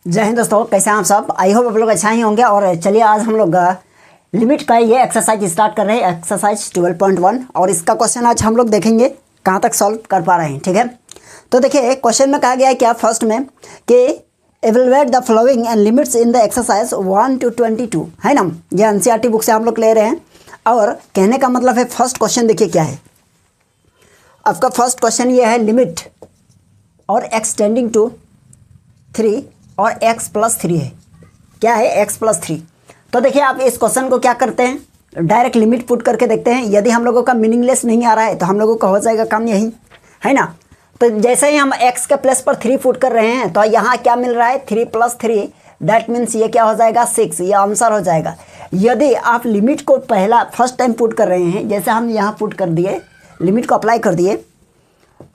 जय हिंद दोस्तों, कैसे हैं आप सब। आई होप आप लोग अच्छा ही होंगे। और चलिए आज हम लोग लिमिट का ये एक्सरसाइज स्टार्ट कर रहे हैं, एक्सरसाइज 12.1। और इसका क्वेश्चन आज हम लोग देखेंगे कहाँ तक सॉल्व कर पा रहे हैं। ठीक है, तो देखिए क्वेश्चन में कहा गया है क्या फर्स्ट में कि evaluate the following and limits in the exercise 1 to 22, है ना। ये एनसीईआरटी बुक से हम लोग ले रहे हैं। और कहने का मतलब है फर्स्ट क्वेश्चन देखिए क्या है आपका। फर्स्ट क्वेश्चन ये है लिमिट और एक्स टेंडिंग टू 3 और x + 3 है। क्या है x + 3। तो देखिए आप इस क्वेश्चन को क्या करते हैं, डायरेक्ट लिमिट पुट करके देखते हैं। यदि हम लोगों का मीनिंगलेस नहीं आ रहा है तो हम लोगों का हो जाएगा काम यही, है ना। तो जैसे ही हम x के प्लेस पर 3 पुट कर रहे हैं तो यहाँ क्या मिल रहा है 3 + 3, दैट मीन्स ये क्या हो जाएगा 6, ये आंसर हो जाएगा। यदि आप लिमिट को फर्स्ट टाइम पुट कर रहे हैं, जैसे हम यहाँ पुट कर दिए, लिमिट को अप्लाई कर दिए,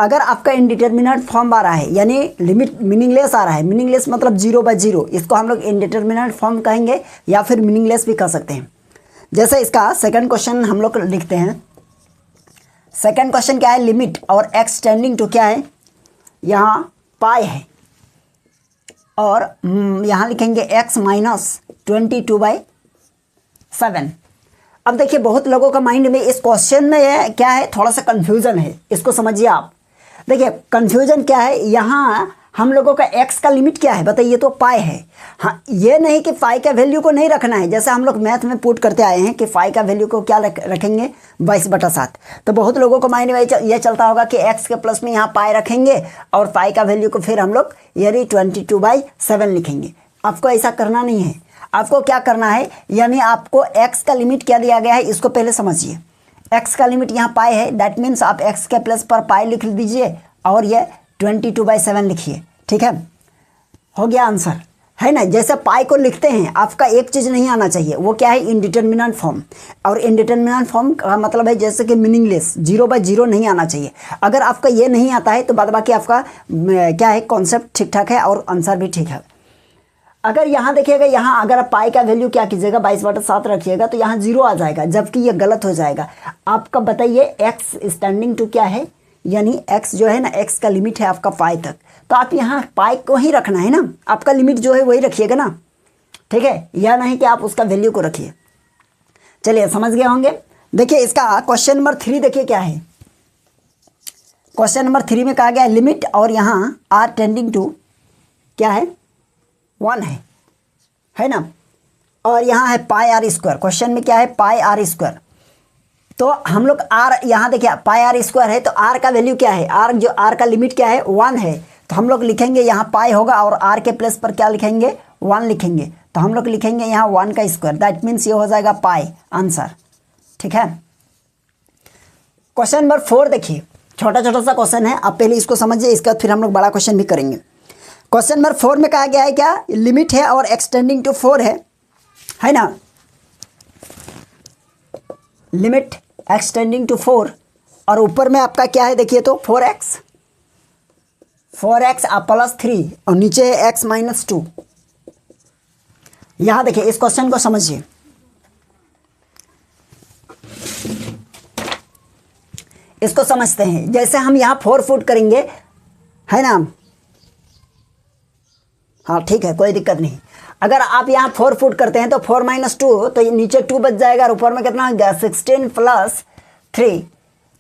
अगर आपका इनडिटर्मिनेट फॉर्म आ रहा है यानी लिमिट मीनिंगलेस आ रहा है, मीनिंगलेस मतलब 0/0, इसको हम लोग इनडिटर्मिनेट फॉर्म कहेंगे या फिर मीनिंगलेस भी कह सकते हैं। जैसे इसका सेकंड क्वेश्चन हम लोग लिखते हैं। सेकंड क्वेश्चन क्या है, लिमिट और एक्स टेंडिंग टू क्या है, यहाँ पाई है और यहाँ लिखेंगे x - 22/7। अब देखिए बहुत लोगों का माइंड में इस क्वेश्चन में क्या है, थोड़ा सा कंफ्यूजन है, इसको समझिए आप। देखिए कंफ्यूजन क्या है, यहाँ हम लोगों का x का लिमिट क्या है बताइए, तो पाई है। हाँ, ये नहीं कि पाई का वैल्यू को नहीं रखना है, जैसे हम लोग मैथ में पुट करते आए हैं कि पाई का वैल्यू को क्या रखेंगे 22/7। तो बहुत लोगों को माइंड में ये चलता होगा कि x के प्लस में यहाँ पाई रखेंगे और पाई का वैल्यू को फिर हम लोग यानी 22/7 लिखेंगे। आपको ऐसा करना नहीं है। आपको क्या करना है, यानी आपको x का लिमिट क्या दिया गया है इसको पहले समझिए। x का लिमिट यहाँ पाई है, दैट मीन्स आप x के प्लस पर पाई लिख दीजिए और ये 22/7 लिखिए। ठीक है, हो गया आंसर, है ना। जैसे पाई को लिखते हैं आपका एक चीज़ नहीं आना चाहिए, वो क्या है इनडिटर्मिनेंट फॉर्म। और इनडिटर्मिनेंट फॉर्म का मतलब है जैसे कि मीनिंगलेस 0/0 नहीं आना चाहिए। अगर आपका ये नहीं आता है तो बाद बाकी आपका क्या है कॉन्सेप्ट ठीक ठाक है और आंसर भी ठीक है। अगर यहाँ देखिएगा, यहाँ अगर आप पाई का वैल्यू क्या कीजिएगा 22/7 रखिएगा तो यहाँ 0 आ जाएगा, जबकि ये गलत हो जाएगा। आपका बताइए x स्टैंडिंग टू क्या है, यानी x जो है ना, x का लिमिट है आपका पाई तक, तो आप यहाँ पाई को ही रखना है ना, आपका लिमिट जो है वही रखिएगा ना। ठीक है, यह नहीं कि आप उसका वैल्यू को रखिए। चलिए समझ गए होंगे। देखिए इसका क्वेश्चन नंबर 3 देखिए क्या है। क्वेश्चन नंबर 3 में कहा गया है लिमिट और यहाँ r टेंडिंग टू क्या है 1 है ना। और यहाँ है πr²। क्वेश्चन में क्या है πr²। तो हम लोग r यहाँ देखिए πr² है तो r का वैल्यू क्या है, r का लिमिट क्या है 1 है। तो हम लोग लिखेंगे यहाँ पाई होगा और r के प्लेस पर क्या लिखेंगे 1 लिखेंगे। तो हम लोग लिखेंगे यहाँ 1 का स्क्वायर, दैट मीन्स ये हो जाएगा पाई आंसर। ठीक है, क्वेश्चन नंबर 4 देखिए, छोटा छोटा सा क्वेश्चन है, आप पहले इसको समझिए, इसके बाद फिर हम लोग बड़ा क्वेश्चन भी करेंगे। क्वेश्चन नंबर 4 में कहा गया है क्या, लिमिट है और एक्सटेंडिंग टू 4 है ना। लिमिट एक्सटेंडिंग टू 4 और ऊपर में आपका क्या है देखिए तो 4x +3 और नीचे है x - 2। यहां देखिए इस क्वेश्चन को समझिए। इसको समझते हैं, जैसे हम यहां 4 फुट करेंगे, है ना। हाँ ठीक है, कोई दिक्कत नहीं। अगर आप यहाँ 4 फुट करते हैं तो 4 - 2 तो ये नीचे 2 बच जाएगा और ऊपर में कितना हो गया 16 + 3।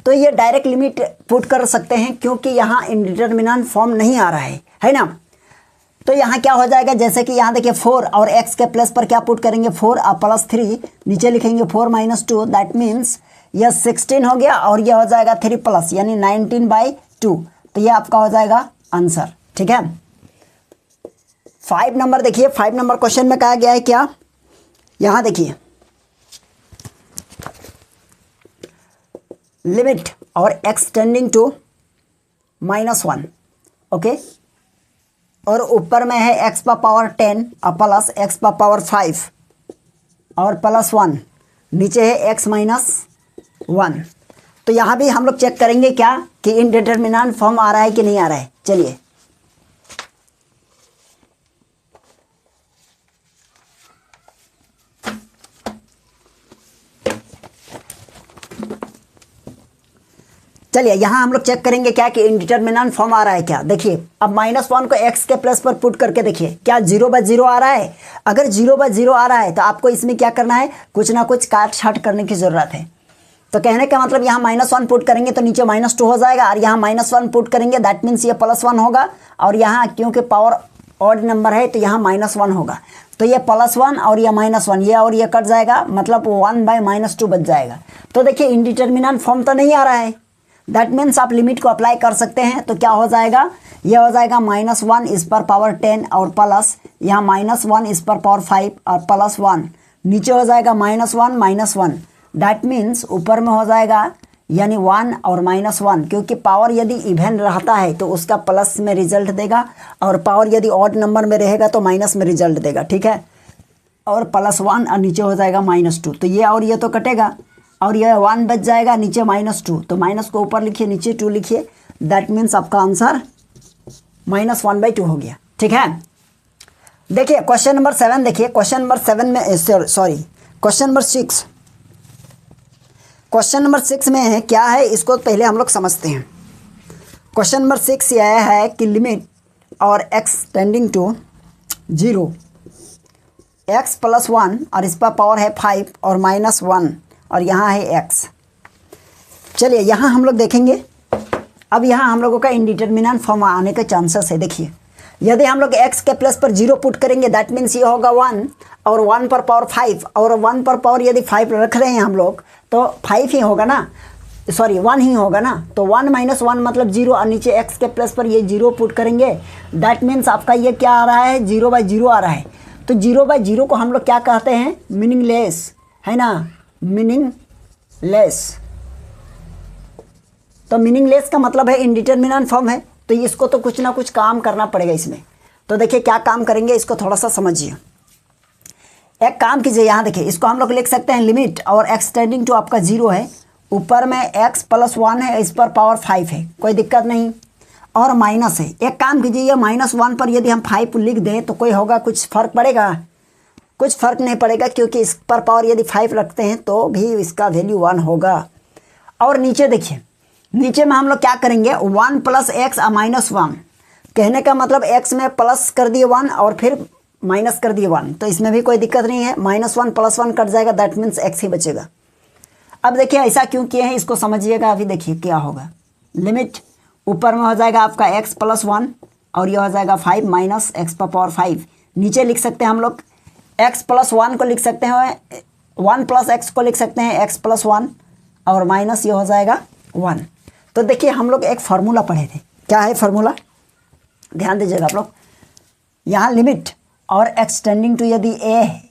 तो ये डायरेक्ट लिमिट पुट कर सकते हैं क्योंकि यहाँ इनडिटर्मिनेंट फॉर्म नहीं आ रहा है ना। तो यहाँ क्या हो जाएगा, जैसे कि यहाँ देखिए 4 और x के प्लेस पर क्या पुट करेंगे 4 + 3, नीचे लिखेंगे 4 - 2, दैट मीन्स यह 16 हो गया और यह हो जाएगा 3 प्लस यानी 19/2। तो ये आपका हो जाएगा आंसर। ठीक है, 5 नंबर देखिए। 5 नंबर क्वेश्चन में कहा गया है क्या, यहां देखिए लिमिट और x टेंडिंग टू -1, ओके। और ऊपर में है x⁻10 प्लस x⁻5 और +1, नीचे है x - 1। तो यहां भी हम लोग चेक करेंगे क्या कि इनडिटर्मिनेंट फॉर्म आ रहा है कि नहीं आ रहा है। चलिए चलिए यहाँ हम लोग चेक करेंगे क्या कि इंडिटरमिनेंट फॉर्म आ रहा है क्या। देखिए अब -1 को एक्स के प्लस पर पुट करके देखिए क्या 0/0 आ रहा है। अगर 0/0 आ रहा है तो आपको इसमें क्या करना है, कुछ ना कुछ काट छाट करने की ज़रूरत है। तो कहने का मतलब यहाँ -1 पुट करेंगे तो नीचे -2 हो जाएगा, और यहाँ -1 पुट करेंगे दैट मीन्स ये +1 होगा, और यहाँ क्योंकि पावर ऑड नंबर है तो यहाँ -1 होगा, तो ये +1 और ये -1, ये और ये कट जाएगा, मतलब 1/-2 बच जाएगा। तो देखिए इंडिटरमिनेंट फॉर्म तो नहीं आ रहा है, दैट मीन्स आप लिमिट को अप्लाई कर सकते हैं। तो क्या हो जाएगा, ये हो जाएगा -1 इस पर पावर 10 और प्लस यहाँ -1 इस पर पावर 5 और +1, नीचे हो जाएगा -1 दैट मीन्स ऊपर में हो जाएगा यानी 1 और -1, क्योंकि पावर यदि इवन रहता है तो उसका प्लस में रिजल्ट देगा, और पावर यदि ऑड नंबर में रहेगा तो माइनस में रिजल्ट देगा, ठीक है। और +1 और नीचे हो जाएगा -2, तो ये और ये तो कटेगा, और ये 1 बच जाएगा, नीचे -2, तो माइनस को ऊपर लिखिए नीचे 2 लिखिए, दैट मीन्स आपका आंसर -1/2 हो गया, ठीक है। देखिए क्वेश्चन नंबर 7 देखिए, क्वेश्चन नंबर 7 में sorry question number 6, question number 6 में है क्या है, इसको पहले हम लोग समझते हैं। क्वेश्चन नंबर 6 यह है कि लिमिट और x टेंडिंग टू 0 x + 1 और इस पर पावर है 5 और -1 और यहाँ है x। चलिए यहाँ हम लोग देखेंगे, अब यहाँ हम लोगों का इंडिटरमिनेंट फॉर्म आने के चांसेस है। देखिए यदि हम लोग x के प्लस पर 0 पुट करेंगे दैट मीन्स ये होगा 1, और 1 पर पावर 5, और 1 पर पावर यदि 5 रख रहे हैं हम लोग तो 5 ही होगा ना, सॉरी 1 ही होगा ना, तो 1 - 1 मतलब 0, और नीचे x के प्लस पर ये 0 पुट करेंगे दैट मीन्स आपका ये क्या आ रहा है, 0/0 आ रहा है। तो 0/0 को हम लोग क्या कहते हैं, मीनिंगलेस, है ना, मीनिंगलेस। तो मीनिंगलेस का मतलब है इंडिटरमिनेंट फॉर्म है, तो इसको तो कुछ ना कुछ काम करना पड़ेगा इसमें। तो देखिए क्या काम करेंगे, इसको थोड़ा सा समझिए। एक काम कीजिए, यहाँ देखिए इसको हम लोग लिख सकते हैं लिमिट और x टेंडिंग टू आपका 0 है, ऊपर में x + 1 है, इस पर पावर 5 है, कोई दिक्कत नहीं, और माइनस है। एक काम कीजिए, ये -1 पर यदि हम 5 लिख दें तो कोई होगा, कुछ फ़र्क पड़ेगा, कुछ फ़र्क नहीं पड़ेगा, क्योंकि इस पर पावर यदि 5 रखते हैं तो भी इसका वैल्यू 1 होगा। और नीचे देखिए, नीचे में हम लोग क्या करेंगे, 1 + x और -1, कहने का मतलब x में प्लस कर दिए 1 और फिर माइनस कर दिए 1, तो इसमें भी कोई दिक्कत नहीं है, -1 + 1 कट जाएगा, दैट मीन्स x ही बचेगा। अब देखिए ऐसा क्यों किए हैं इसको समझिएगा, अभी देखिए क्या होगा। लिमिट ऊपर में हो जाएगा आपका x + 1 और ये हो जाएगा 5 - x⁵। नीचे लिख सकते हैं हम लोग x + 1 को लिख सकते हैं, 1 + x को लिख सकते हैं x + 1 और माइनस ये हो जाएगा 1। तो देखिए हम लोग एक फार्मूला पढ़े थे, क्या है फार्मूला, ध्यान दीजिएगा आप लोग। यहाँ लिमिट और x टेंडिंग टू यदि a है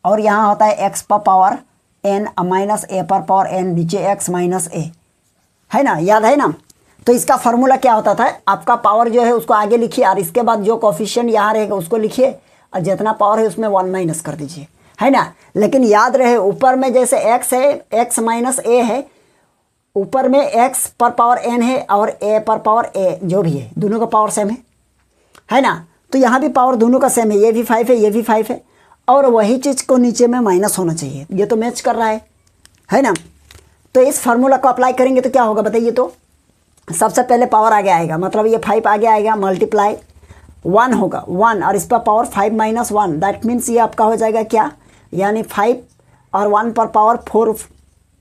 और यहाँ होता है x पर पावर n माइनस a पर पावर n, नीचे x - a, है ना, याद है ना। तो इसका फार्मूला क्या होता था, आपका पावर जो है उसको आगे लिखिए और इसके बाद जो कोफिशिएंट यहाँ रहेगा उसको लिखिए, और जितना पावर है उसमें 1 माइनस कर दीजिए, है ना। लेकिन याद रहे ऊपर में जैसे x है, x - a है, ऊपर में x पर पावर n है और a पर पावर a, जो भी है दोनों का पावर सेम है ना। तो यहाँ भी पावर दोनों का सेम है, ये भी 5 है, ये भी 5 है, और वही चीज़ को नीचे में माइनस होना चाहिए, ये तो मैच कर रहा है ना। तो इस फार्मूला को अप्लाई करेंगे तो क्या होगा बताइए। तो सबसे पहले पावर आगे आएगा, मतलब ये 5 आगे आएगा, मल्टीप्लाई 1 होगा, 1 और इस पर पावर 5 - 1, दैट मीन्स ये आपका हो जाएगा क्या, यानी 5 और 1 पर पावर 4,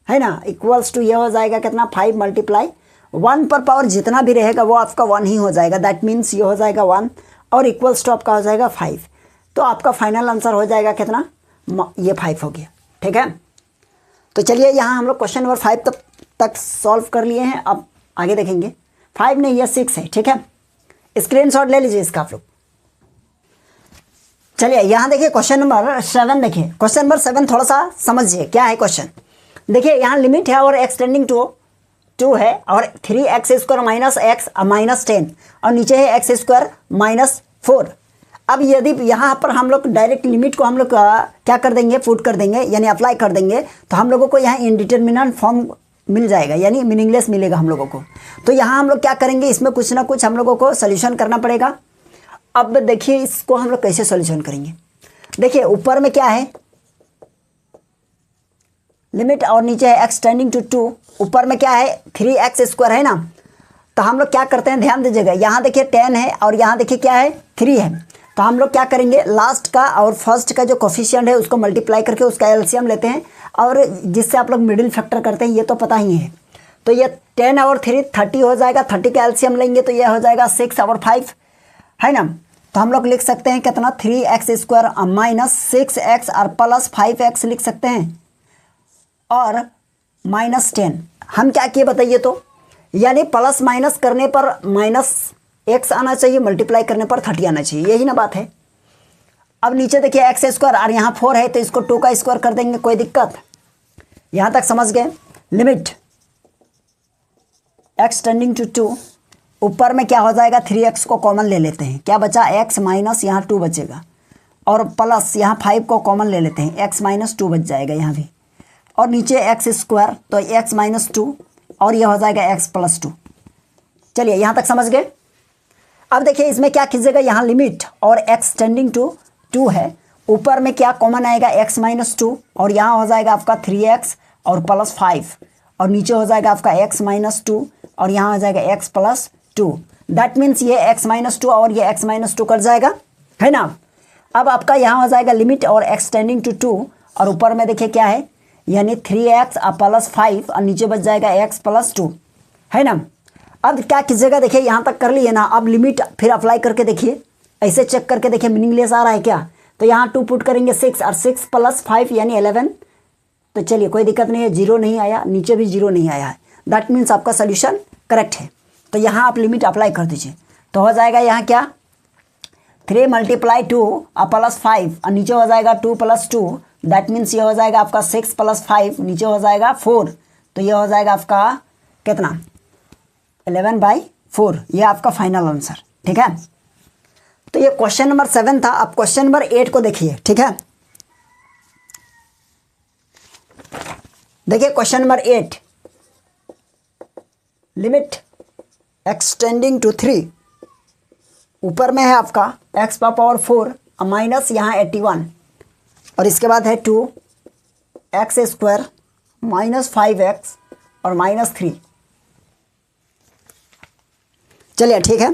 है ना, इक्वल्स टू ये हो जाएगा कितना, 5 × 1 पर पावर जितना भी रहेगा वो आपका 1 ही हो जाएगा, दैट मीन्स ये हो जाएगा 1 और इक्वल्स टू आपका हो जाएगा 5। तो आपका फाइनल आंसर हो जाएगा कितना, ये 5 हो गया, ठीक है। तो चलिए यहाँ हम लोग क्वेश्चन नंबर 5 तक सॉल्व कर लिए हैं, अब आगे देखेंगे। 5 नहीं, ये 6 है, ठीक है। स्क्रीनशॉट ले लीजिए इसका आप लोग। चलिए यहाँ देखिए क्वेश्चन नंबर 7 देखिए, क्वेश्चन नंबर 7 थोड़ा सा समझिए क्या है क्वेश्चन। देखिए यहाँ लिमिट है और x टेंडिंग टू 2 है और 3x² - x -10 और नीचे है x² - 4। अब यदि यहाँ पर हम लोग डायरेक्ट लिमिट को हम लोग क्या कर देंगे, पुट कर देंगे, यानी अप्लाई कर देंगे, तो हम लोगों को यहाँ इंडिटरमिनेंट फॉर्म मिल जाएगा, यानी मीनिंगलेस मिलेगा हम लोगों को। तो यहाँ हम लोग क्या करेंगे, इसमें कुछ ना कुछ हम लोगों को सोल्यूशन करना पड़ेगा। अब देखिए इसको हम लोग कैसे सोल्यूशन करेंगे। देखिए ऊपर में क्या है, लिमिट और नीचे है एक्स टेंडिंग टू 2, ऊपर में क्या है 3x² है ना। तो हम लोग क्या करते हैं, ध्यान दीजिएगा, यहाँ देखिए 10 है और यहाँ देखिए क्या है 3 है। तो हम लोग क्या करेंगे, लास्ट का और फर्स्ट का जो कोफिशिएंट है उसको मल्टीप्लाई करके उसका एलसीएम लेते हैं, और जिससे आप लोग मिडिल फैक्टर करते हैं, ये तो पता ही है। तो ये 10 और 3 30 हो जाएगा, 30 का एलसीएम लेंगे तो ये हो जाएगा 6 और 5 है ना। तो हम लोग लिख सकते हैं कितना 3x² माइनस 6x और प्लस 5x लिख सकते हैं, और -10 हम क्या किए बताइए। तो यानी प्लस माइनस करने पर -x आना चाहिए, मल्टीप्लाई करने पर 30 आना चाहिए, यही ना बात है। अब नीचे देखिए x² और यहाँ 4 है तो इसको 2 का स्क्वायर कर देंगे, कोई दिक्कत, यहाँ तक समझ गए। लिमिट x टेंडिंग टू 2, ऊपर में क्या हो जाएगा 3x को कॉमन ले लेते हैं, क्या बचा x माइनस यहाँ 2 बचेगा, और प्लस यहाँ 5 को कॉमन ले लेते हैं, x माइनस 2 बच जाएगा यहाँ भी, और नीचे x² तो x माइनस 2 और यह हो जाएगा x प्लस 2। चलिए यहाँ तक समझ गए। अब देखिए इसमें क्या कीजिएगा, यहाँ लिमिट और x टेंडिंग टू 2 है, ऊपर में क्या कॉमन आएगा x माइनस 2, और यहाँ हो जाएगा आपका 3x और प्लस 5, और नीचे हो जाएगा आपका x माइनस 2 और यहाँ हो जाएगा x प्लस 2। दैट मीन्स ये x माइनस 2 और ये x माइनस 2 कट जाएगा, है ना। अब आपका यहाँ हो जाएगा लिमिट और x टेंडिंग टू 2, और ऊपर में देखिए क्या है, यानी 3x और प्लस 5 और नीचे बच जाएगा x प्लस 2, है ना। अब क्या कीजिएगा, देखिए यहाँ तक कर लिए ना, अब लिमिट फिर अप्लाई करके देखिए, ऐसे चेक करके देखिए मीनिंगलेस आ रहा है क्या। तो यहाँ 2 पुट करेंगे 6 और 6 प्लस 5 यानी 11। तो चलिए कोई दिक्कत नहीं है, 0 नहीं आया, नीचे भी 0 नहीं आया है, दैट मीन्स आपका सोल्यूशन करेक्ट है। तो यहाँ आप लिमिट अप्लाई कर दीजिए, तो हो जाएगा यहाँ क्या 3 × 2 और प्लस 5 और नीचे हो जाएगा 2 + 2, दैट मीन्स ये हो जाएगा आपका 6 + 5, नीचे हो जाएगा 4, तो ये हो जाएगा आपका कितना 11/4, ये आपका फाइनल आंसर, ठीक है। तो ये क्वेश्चन नंबर 7 था। अब क्वेश्चन नंबर 8 को देखिए, ठीक है। देखिए question number 8, limit x tending to 3, ऊपर में है आपका x⁴ माइनस यहाँ 81, और इसके बाद है 2x² माइनस 5x और -3। चलिए ठीक है,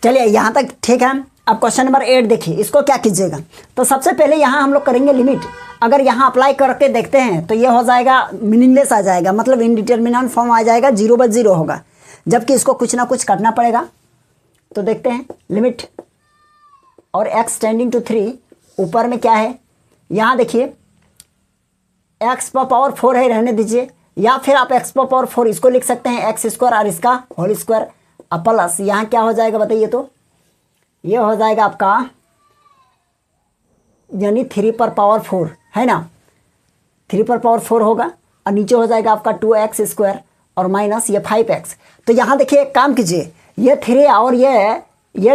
चलिए यहाँ तक ठीक है। अब क्वेश्चन नंबर 8 देखिए, इसको क्या कीजिएगा, तो सबसे पहले यहाँ हम लोग करेंगे लिमिट। अगर यहाँ अप्लाई करके देखते हैं तो ये हो जाएगा मीनिंगलेस आ जाएगा, मतलब इनडिटर्मिनेंट फॉर्म आ जाएगा, 0/0 होगा, जबकि इसको कुछ ना कुछ करना पड़ेगा। तो देखते हैं लिमिट और x टेंडिंग टू 3, ऊपर में क्या है, यहाँ देखिए x⁴ है, रहने दीजिए, या फिर आप x⁴ इसको लिख सकते हैं x² और इसका होल स्क्वायर प्लस यहाँ क्या हो जाएगा बताइए। तो ये हो जाएगा आपका यानी 3⁴ है ना, 3⁴ होगा, और नीचे हो जाएगा आपका 2x² और माइनस ये 5x। तो यहाँ देखिए एक काम कीजिए, ये 3 और ये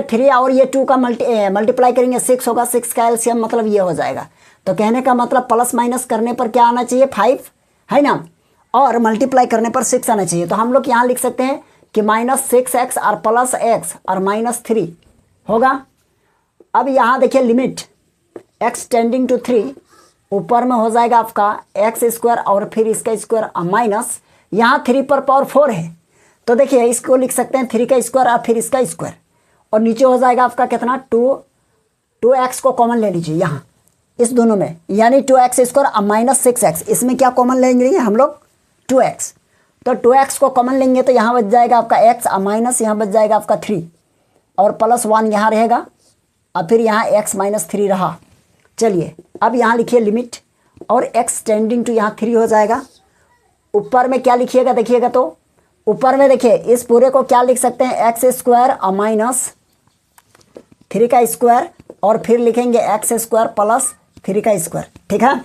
3 और ये 2 का मल्टीप्लाई करेंगे 6 होगा, 6 का एलसीएम मतलब ये हो जाएगा। तो कहने का मतलब प्लस माइनस करने पर क्या आना चाहिए 5, है ना, और मल्टीप्लाई करने पर 6 आना चाहिए। तो हम लोग यहाँ लिख सकते हैं कि -6x और प्लस x और -3 होगा। अब यहाँ देखिए लिमिट x टेंडिंग टू 3, ऊपर में हो जाएगा आपका x² और फिर इसका स्क्वायर माइनस यहाँ 3⁴ है, तो देखिए इसको लिख सकते हैं 3 का स्क्वायर और फिर इसका स्क्वायर, और नीचे हो जाएगा आपका कितना 2x को कॉमन ले लीजिए यहाँ इस दोनों में, यानी 2x² और -6x, इसमें क्या कॉमन लेंगे हम लोग 2x, तो 2x को कॉमन लेंगे तो यहाँ बच जाएगा आपका x और माइनस यहाँ बच जाएगा आपका 3 और +1 यहाँ रहेगा, और फिर यहाँ x -3 रहा। चलिए अब यहाँ लिखिए लिमिट और x टेंडिंग टू यहाँ 3 हो जाएगा, ऊपर में क्या लिखिएगा देखिएगा, तो ऊपर में देखिए इस पूरे को क्या लिख सकते हैं x² और माइनस 3 का स्क्वायर और फिर लिखेंगे x² प्लस 3 का स्क्वायर, ठीक है।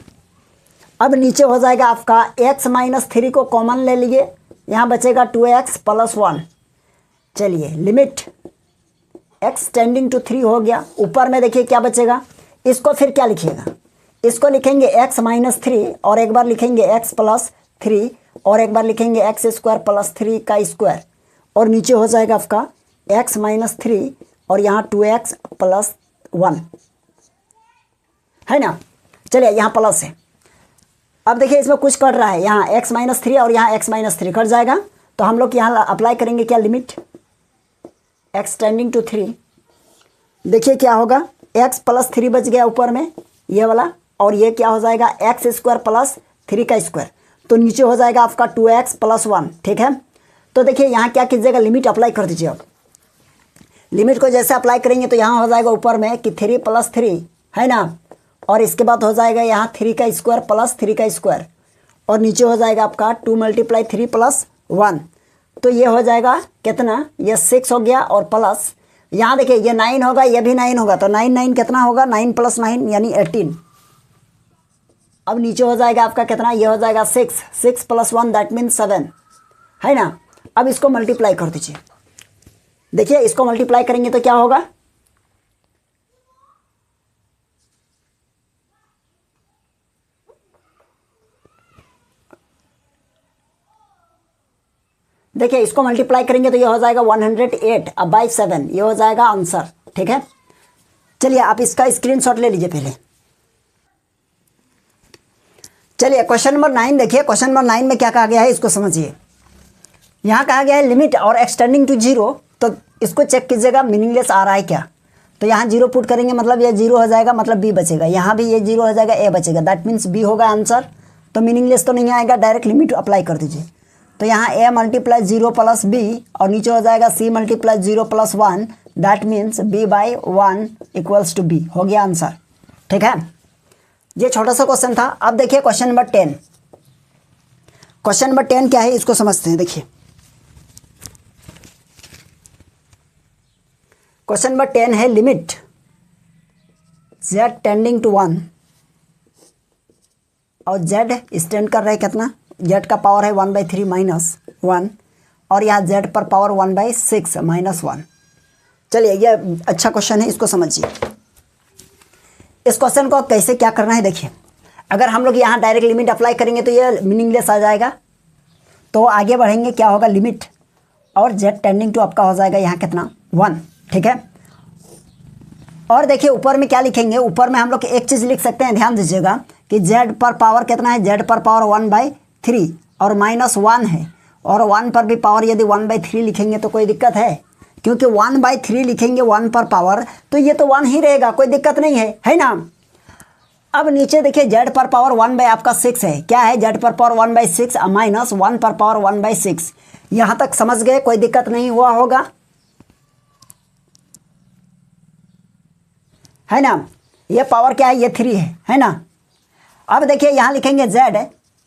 अब नीचे हो जाएगा आपका x -3 को कॉमन ले लिए, यहाँ बचेगा 2x + 1। चलिए लिमिट x टेंडिंग टू 3 हो गया, ऊपर में देखिए क्या बचेगा, इसको फिर क्या लिखिएगा, इसको लिखेंगे x -3 और एक बार लिखेंगे x + 3 और एक बार लिखेंगे x² + 3 का स्क्वायर, और नीचे हो जाएगा आपका x -3 और यहाँ 2x + 1, है ना। चलिए यहाँ प्लस है, अब देखिए इसमें कुछ कट रहा है, यहाँ x-3 और यहाँ x-3 कट जाएगा, तो हम लोग यहाँ अप्लाई करेंगे क्या, लिमिट x टेंडिंग टू 3। देखिए क्या होगा, x + 3 बच गया ऊपर में ये वाला, और ये क्या हो जाएगा x² + 3 का स्क्वायर, तो नीचे हो जाएगा आपका 2x + 1। ठीक है, तो देखिए यहाँ क्या कीजिएगा, लिमिट अप्लाई कर दीजिए। अब लिमिट को जैसे अप्लाई करेंगे तो यहाँ हो जाएगा ऊपर में कि 3 + 3 है ना, और इसके बाद हो जाएगा यहाँ 3 का स्क्वायर + 3 का स्क्वायर, और नीचे हो जाएगा आपका 2 × 3 + 1, तो ये हो जाएगा कितना, ये 6 हो गया, और प्लस यहाँ देखिए ये 9 होगा, ये भी 9 होगा, तो 9 9 कितना होगा, 9 + 9 यानी 18। अब नीचे हो जाएगा आपका कितना, ये हो जाएगा 6 + 1 दैट मीन्स 7 है ना। अब इसको मल्टीप्लाई कर दीजिए। देखिए इसको मल्टीप्लाई करेंगे तो क्या होगा, देखिए इसको मल्टीप्लाई करेंगे तो ये हो जाएगा 108/7, ये हो जाएगा आंसर। ठीक है, चलिए आप इसका स्क्रीनशॉट ले लीजिए पहले। चलिए क्वेश्चन नंबर 9 देखिए, क्वेश्चन नंबर 9 में क्या कहा गया है इसको समझिए। यहाँ कहा गया है लिमिट और एक्सटेंडिंग टू 0, तो इसको चेक कीजिएगा मीनिंगलेस आ रहा है क्या, तो यहाँ 0 पुट करेंगे मतलब ये 0 हो जाएगा, मतलब बी बचेगा, यहाँ भी ये 0 हो जाएगा, ए बचेगा, दैट मीन्स बी होगा आंसर। तो मीनिंगलेस तो नहीं आएगा, डायरेक्ट लिमिट अप्लाई कर दीजिए। तो यहाँ a × 0 + b, और नीचे हो जाएगा c × 0 + 1 that means b/1 = b, हो गया आंसर। ठीक है, ये छोटा सा क्वेश्चन था। अब देखिए क्वेश्चन नंबर 10, क्वेश्चन नंबर 10 क्या है इसको समझते हैं। देखिए क्वेश्चन नंबर 10 है लिमिट z टेंडिंग टू 1, और z स्टैंड कर रहा है कितना, z का पावर है 1/3 - 1, और यहाँ z पर पावर 1/6 - 1। चलिए ये अच्छा क्वेश्चन है, इसको समझिए। इस क्वेश्चन को कैसे क्या करना है देखिए, अगर हम लोग यहाँ डायरेक्ट लिमिट अप्लाई करेंगे तो ये मीनिंगलेस आ जाएगा, तो आगे बढ़ेंगे क्या होगा, लिमिट और z टेंडिंग टू आपका हो जाएगा यहाँ कितना, 1। ठीक है, और देखिए ऊपर में क्या लिखेंगे, ऊपर में हम लोग एक चीज़ लिख सकते हैं, ध्यान दीजिएगा कि z पर पावर कितना है, z पर पावर 1/3 और -1 है, और 1 पर भी पावर यदि 1/3 लिखेंगे तो कोई दिक्कत है, क्योंकि 1/3 लिखेंगे 1 पर पावर, तो ये तो 1 ही रहेगा, कोई दिक्कत नहीं है ना। अब नीचे देखिए z पर पावर 1/6 है, क्या है, z पर पावर 1/6 - 1 पर पावर 1/6। यहाँ तक समझ गए, कोई दिक्कत नहीं हुआ होगा, है ना। ये पावर क्या है, ये 3 है ना। अब देखिए यहाँ लिखेंगे z,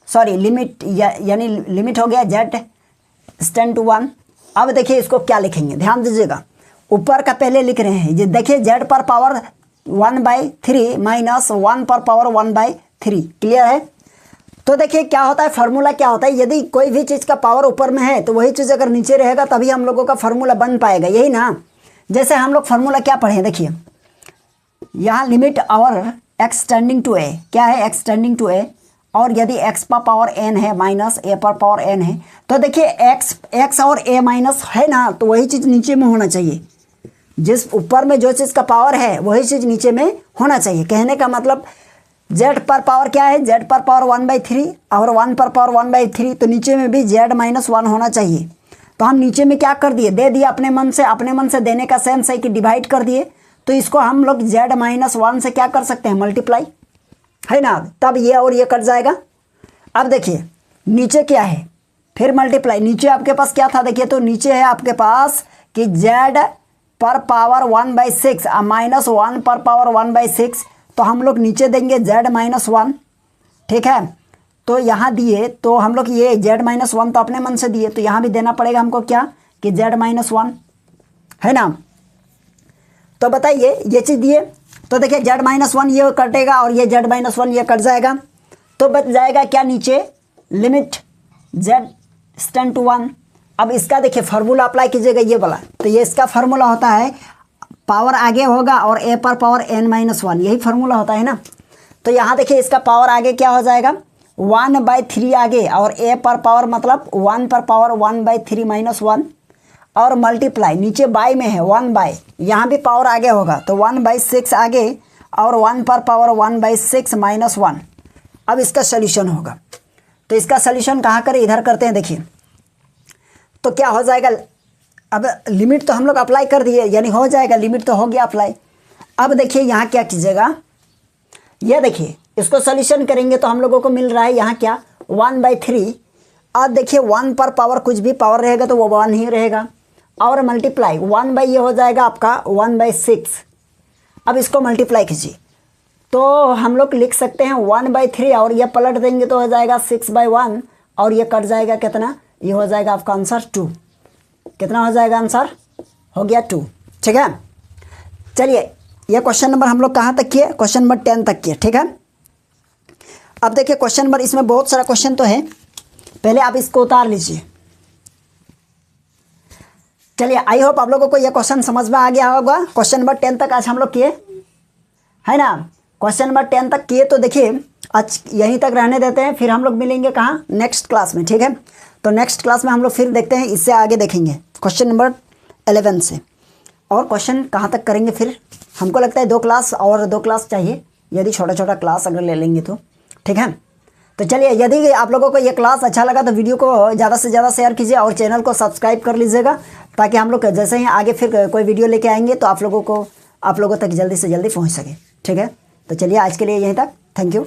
सॉरी लिमिट, यानी लिमिट हो गया z टेंड टू 1। अब देखिए इसको क्या लिखेंगे, ध्यान दीजिएगा, ऊपर का पहले लिख रहे हैं, ये देखिए z पर पावर 1/3 - 1 पर पावर 1/3, क्लियर है। तो देखिए क्या होता है, फार्मूला क्या होता है, यदि कोई भी चीज़ का पावर ऊपर में है तो वही चीज़ अगर नीचे रहेगा तभी हम लोगों का फार्मूला बन पाएगा, यही ना। जैसे हम लोग फार्मूला क्या पढ़े, देखिए यहाँ लिमिट और x टेंडिंग टू a, क्या है, x टेंडिंग टू a, और यदि x पर पावर n है माइनस a पर पावर n है, तो देखिए x और a माइनस है ना, तो वही चीज़ नीचे में होना चाहिए, जिस ऊपर में जो चीज़ का पावर है वही चीज़ नीचे में होना चाहिए। कहने का मतलब z पर पावर क्या है, z पर पावर 1/3 और 1 पर पावर 1/3, तो नीचे में भी z - 1 होना चाहिए। तो हम नीचे में क्या कर दिए, दे दिए अपने मन से, अपने मन से देने का सेंस है कि डिवाइड कर दिए, तो इसको हम लोग z - 1 से क्या कर सकते हैं, मल्टीप्लाई, है ना, तब ये और ये कट जाएगा। अब देखिए नीचे क्या है, फिर मल्टीप्लाई, नीचे आपके पास क्या था, देखिए तो नीचे है आपके पास कि z पर पावर 1/6 -1 पर पावर 1/6, तो हम लोग नीचे देंगे z - 1। ठीक है, तो यहाँ दिए तो हम लोग ये z - 1 तो अपने मन से दिए, तो यहाँ भी देना पड़ेगा हमको क्या, कि z - 1, है ना। तो बताइए ये चीज़ दिए, तो देखिए z - 1 ये कटेगा और ये z - 1 ये कट जाएगा, तो बच जाएगा क्या, नीचे लिमिट z टेंड टू 1। अब इसका देखिए फार्मूला अप्लाई कीजिएगा ये वाला, तो ये इसका फार्मूला होता है, पावर आगे होगा और a पर पावर n - 1, यही फार्मूला होता है ना। तो यहाँ देखिए इसका पावर आगे क्या हो जाएगा, 1/3 आगे, और a पर पावर मतलब 1 पर पावर 1/3 - 1, और मल्टीप्लाई, नीचे बाय में है 1/, यहाँ भी पावर आगे होगा, तो 1/6 आगे और 1 पर पावर 1/6 - 1, अब इसका सोल्यूशन होगा। तो इसका सोल्यूशन कहाँ करें, इधर करते हैं। देखिए तो क्या हो जाएगा, अब लिमिट तो हम लोग अप्लाई कर दिए, यानी हो जाएगा, लिमिट तो हो गया अप्लाई। अब देखिए यहाँ क्या कीजिएगा, ये देखिए इसको सोल्यूशन करेंगे तो हम लोगों को मिल रहा है यहाँ क्या 1/3। अब देखिए 1 पर पावर कुछ भी पावर रहेगा तो वो 1 ही रहेगा, और मल्टीप्लाई 1 बाई ये हो जाएगा आपका 1/6। अब इसको मल्टीप्लाई कीजिए तो हम लोग लिख सकते हैं 1/3, और ये पलट देंगे तो हो जाएगा 6/1, और ये कट जाएगा कितना, ये हो जाएगा आपका आंसर 2। कितना हो जाएगा आंसर, हो गया 2। ठीक है, चलिए ये क्वेश्चन नंबर हम लोग कहाँ तक किए, क्वेश्चन नंबर 10 तक किए। ठीक है, अब देखिए क्वेश्चन नंबर, इसमें बहुत सारा क्वेश्चन तो है, पहले आप इसको उतार लीजिए। चलिए आई होप आप लोगों को यह क्वेश्चन समझ में आ गया होगा। क्वेश्चन नंबर 10 तक आज हम लोग किए, है ना। क्वेश्चन नंबर 10 तक किए तो देखिए आज यहीं तक रहने देते हैं, फिर हम लोग मिलेंगे कहाँ, नेक्स्ट क्लास में। ठीक है, तो नेक्स्ट क्लास में हम लोग फिर देखते हैं, इससे आगे देखेंगे क्वेश्चन नंबर 11 से, और क्वेश्चन कहाँ तक करेंगे फिर। हमको लगता है 2 क्लास और 2 क्लास चाहिए, यदि छोटा छोटा क्लास अगर ले लेंगे तो। ठीक है, तो चलिए यदि आप लोगों को ये क्लास अच्छा लगा तो वीडियो को ज़्यादा से ज़्यादा शेयर कीजिए और चैनल को सब्सक्राइब कर लीजिएगा, ताकि हम लोग जैसे ही आगे फिर कोई वीडियो लेके आएंगे तो आप लोगों तक जल्दी से जल्दी पहुंच सके। ठीक है, तो चलिए आज के लिए यहीं तक, थैंक यू।